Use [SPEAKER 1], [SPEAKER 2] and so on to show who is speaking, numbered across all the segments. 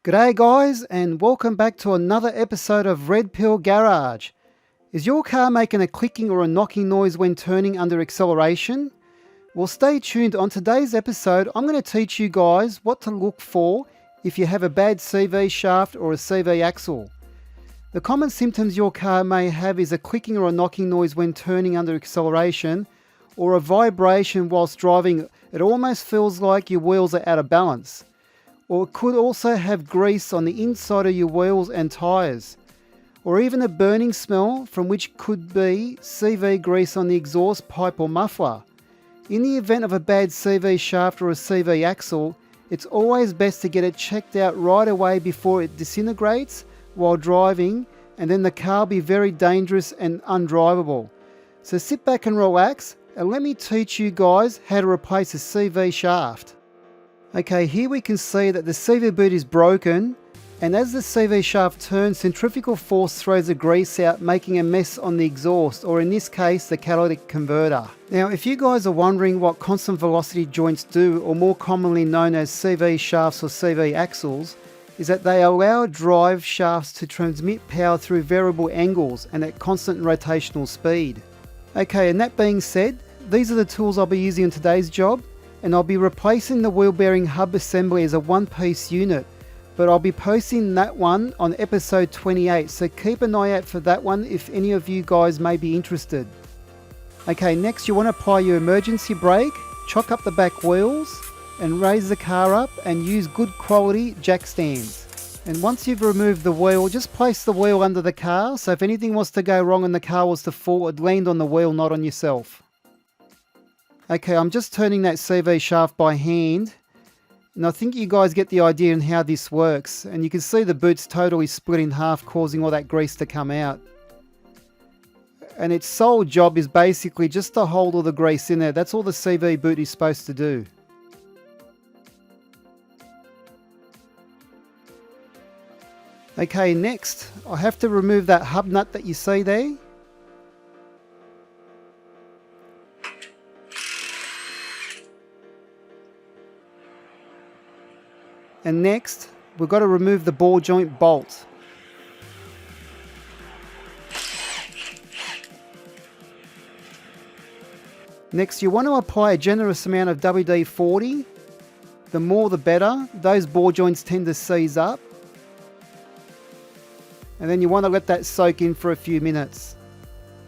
[SPEAKER 1] G'day guys, and welcome back to another episode of Red Pill Garage. Is your car making a clicking or a knocking noise when turning under acceleration? Well, stay tuned. On today's episode, I'm going to teach you guys what to look for if you have a bad CV shaft or a CV axle. The common symptoms your car may have is a clicking or a knocking noise when turning under acceleration, or a vibration whilst driving. It almost feels like your wheels are out of balance. Or it could also have grease on the inside of your wheels and tyres. Or even a burning smell, from which could be CV grease on the exhaust pipe or muffler. In the event of a bad CV shaft or a CV axle, it's always best to get it checked out right away before it disintegrates while driving, and then the car will be very dangerous and undrivable. So sit back and relax, and let me teach you guys how to replace a CV shaft. Okay, here we can see that the CV boot is broken, and as the CV shaft turns, centrifugal force throws the grease out, making a mess on the exhaust, or in this case, the catalytic converter. Now, if you guys are wondering what constant velocity joints do, or more commonly known as CV shafts or CV axles, is that they allow drive shafts to transmit power through variable angles and at constant rotational speed. Okay, and that being said, these are the tools I'll be using in today's job. And I'll be replacing the wheel bearing hub assembly as a one-piece unit, but I'll be posting that one on episode 28, so keep an eye out for that one if any of you guys may be interested. Okay, next you want to apply your emergency brake, chock up the back wheels, and raise the car up and use good quality jack stands. And once you've removed the wheel, just place the wheel under the car, so if anything was to go wrong and the car was to fall, it'd land on the wheel, not on yourself. Okay, I'm just turning that CV shaft by hand, and I think you guys get the idea on how this works, and you can see the boot's totally split in half, causing all that grease to come out. And its sole job is basically just to hold all the grease in there. That's all the CV boot is supposed to do. Okay, next, I have to remove that hub nut that you see there. And next, we've got to remove the ball joint bolt. Next, you want to apply a generous amount of WD-40. The more the better. Those ball joints tend to seize up. And then you want to let that soak in for a few minutes.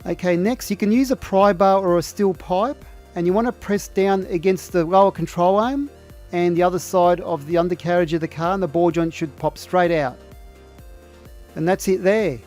[SPEAKER 1] Okay, next you can use a pry bar or a steel pipe, and you want to press down against the lower control arm and the other side of the undercarriage of the car, and the ball joint should pop straight out. And that's it there.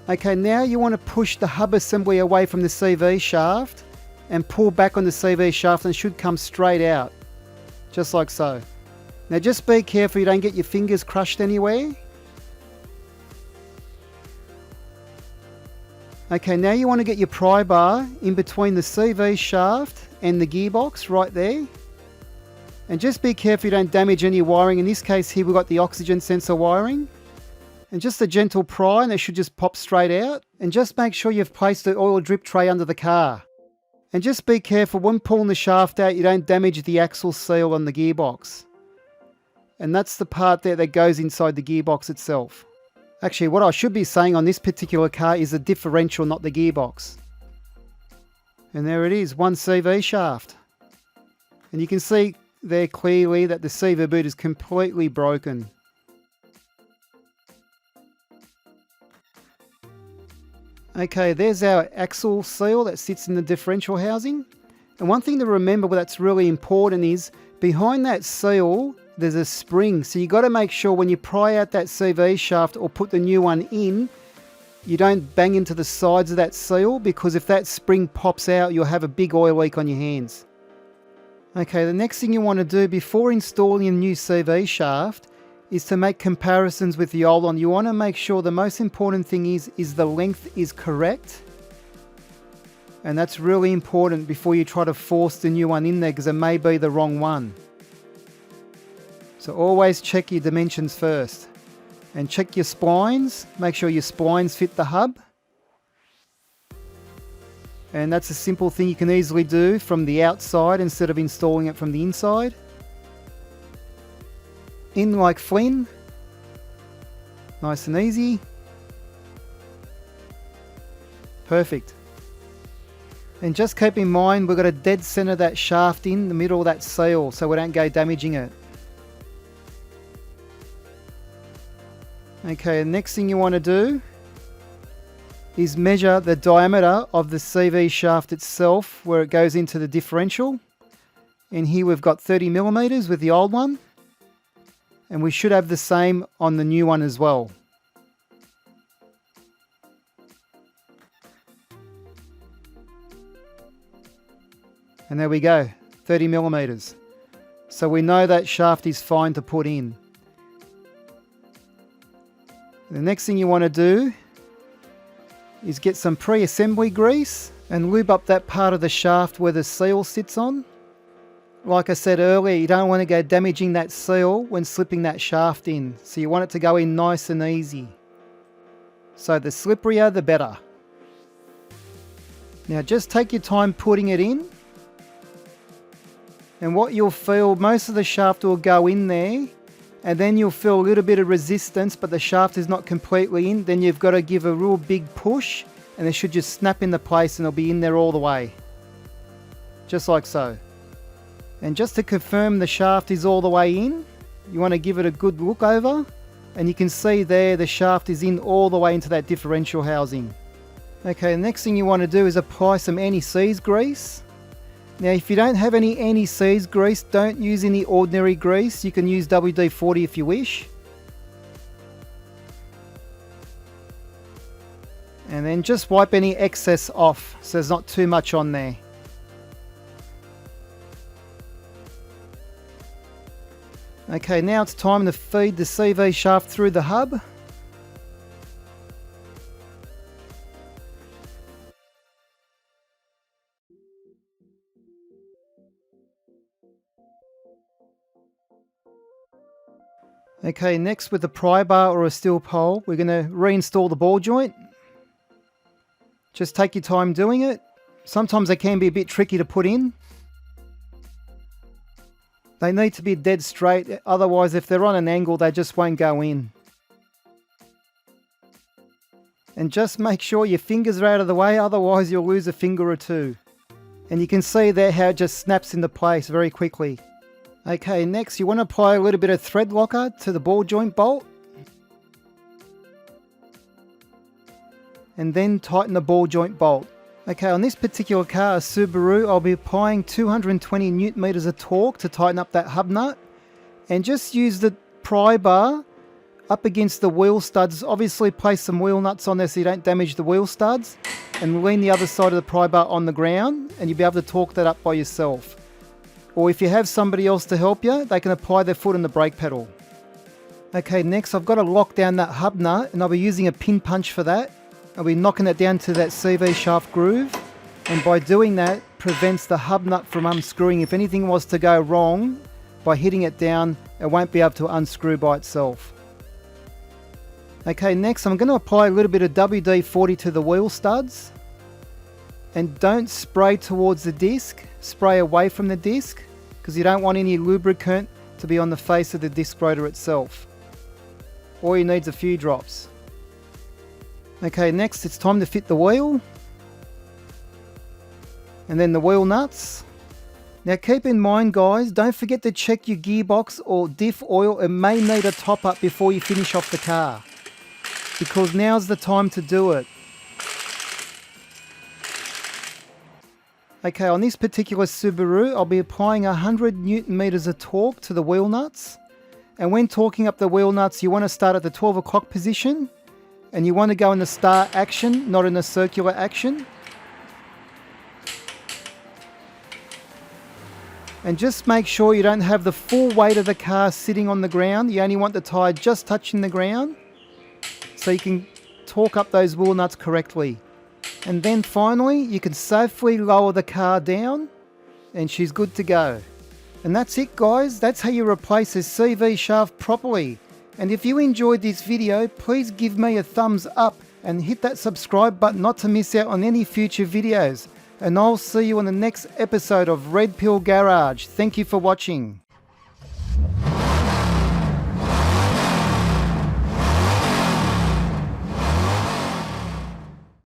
[SPEAKER 1] Okay, now you want to push the hub assembly away from the CV shaft and pull back on the CV shaft, and it should come straight out. Just like so. Now just be careful you don't get your fingers crushed anywhere. Okay, now you want to get your pry bar in between the CV shaft and the gearbox right there. And just be careful you don't damage any wiring. In this case here we've got the oxygen sensor wiring. And just a gentle pry and it should just pop straight out. And just make sure you've placed the oil drip tray under the car. And just be careful when pulling the shaft out you don't damage the axle seal on the gearbox. And that's the part there that goes inside the gearbox itself. Actually, what I should be saying on this particular car is the differential, not the gearbox. And there it is, one CV shaft. And you can see there clearly that the CV boot is completely broken. Okay, there's our axle seal that sits in the differential housing. And one thing to remember that's really important is behind that seal there's a spring, so you got to make sure when you pry out that CV shaft or put the new one in, you don't bang into the sides of that seal, because if that spring pops out you'll have a big oil leak on your hands. Okay, the next thing you want to do before installing a new CV shaft is to make comparisons with the old one. You want to make sure the most important thing is the length is correct. And that's really important before you try to force the new one in there, because it may be the wrong one. So always check your dimensions first. And check your splines. Make sure your splines fit the hub. And that's a simple thing you can easily do from the outside instead of installing it from the inside. in like Flynn. Nice and easy. Perfect. And just keep in mind we've got to dead center that shaft in the middle of that seal so we don't go damaging it. Okay, the next thing you want to do is measure the diameter of the CV shaft itself where it goes into the differential. And here we've got 30 millimeters with the old one. And we should have the same on the new one as well. And there we go, 30 millimeters. So we know that shaft is fine to put in. The next thing you want to do is get some pre-assembly grease and lube up that part of the shaft where the seal sits on. Like I said earlier, you don't want to go damaging that seal when slipping that shaft in. So you want it to go in nice and easy. So the slipperier, the better. Now just take your time putting it in. And what you'll feel, most of the shaft will go in there, and then you'll feel a little bit of resistance, but the shaft is not completely in. Then you've got to give a real big push, and it should just snap into place and it'll be in there all the way. Just like so. And just to confirm the shaft is all the way in, you want to give it a good look over, and you can see there the shaft is in all the way into that differential housing. Okay, the next thing you want to do is apply some anti-seize grease. Now if you don't have any anti-seize grease, don't use any ordinary grease. You can use WD-40 if you wish. And then just wipe any excess off so there's not too much on there. Okay, now it's time to feed the CV shaft through the hub. Okay, next with a pry bar or a steel pole, we're going to reinstall the ball joint. Just take your time doing it. Sometimes they can be a bit tricky to put in. They need to be dead straight, otherwise if they're on an angle they just won't go in. And just make sure your fingers are out of the way, otherwise you'll lose a finger or two. And you can see there how it just snaps into place very quickly. Okay, next you want to apply a little bit of thread locker to the ball joint bolt. And then tighten the ball joint bolt. Okay, on this particular car, a Subaru, I'll be applying 220 Newton meters of torque to tighten up that hub nut. And just use the pry bar up against the wheel studs. Obviously place some wheel nuts on there so you don't damage the wheel studs. And lean the other side of the pry bar on the ground and you'll be able to torque that up by yourself. Or if you have somebody else to help you, they can apply their foot on the brake pedal. Okay, next I've got to lock down that hub nut and I'll be using a pin punch for that. I'll be knocking it down to that CV shaft groove, and by doing that prevents the hub nut from unscrewing. If anything was to go wrong, by hitting it down, it won't be able to unscrew by itself. Okay, next I'm going to apply a little bit of WD-40 to the wheel studs. And don't spray towards the disc, spray away from the disc, because you don't want any lubricant to be on the face of the disc rotor itself. All you need is a few drops. Okay, next it's time to fit the wheel. And then the wheel nuts. Now keep in mind guys, don't forget to check your gearbox or diff oil. It may need a top up before you finish off the car, because now's the time to do it. Okay, on this particular Subaru, I'll be applying 100 Newton meters of torque to the wheel nuts. And when torquing up the wheel nuts, you want to start at the 12 o'clock position. And you want to go in the star action, not in the circular action. And just make sure you don't have the full weight of the car sitting on the ground. You only want the tyre just touching the ground, so you can torque up those wheel nuts correctly. And then finally, you can safely lower the car down and she's good to go. And that's it guys, that's how you replace a CV shaft properly. And if you enjoyed this video, please give me a thumbs up and hit that subscribe button not to miss out on any future videos. And I'll see you on the next episode of Red Pill Garage. Thank you for watching.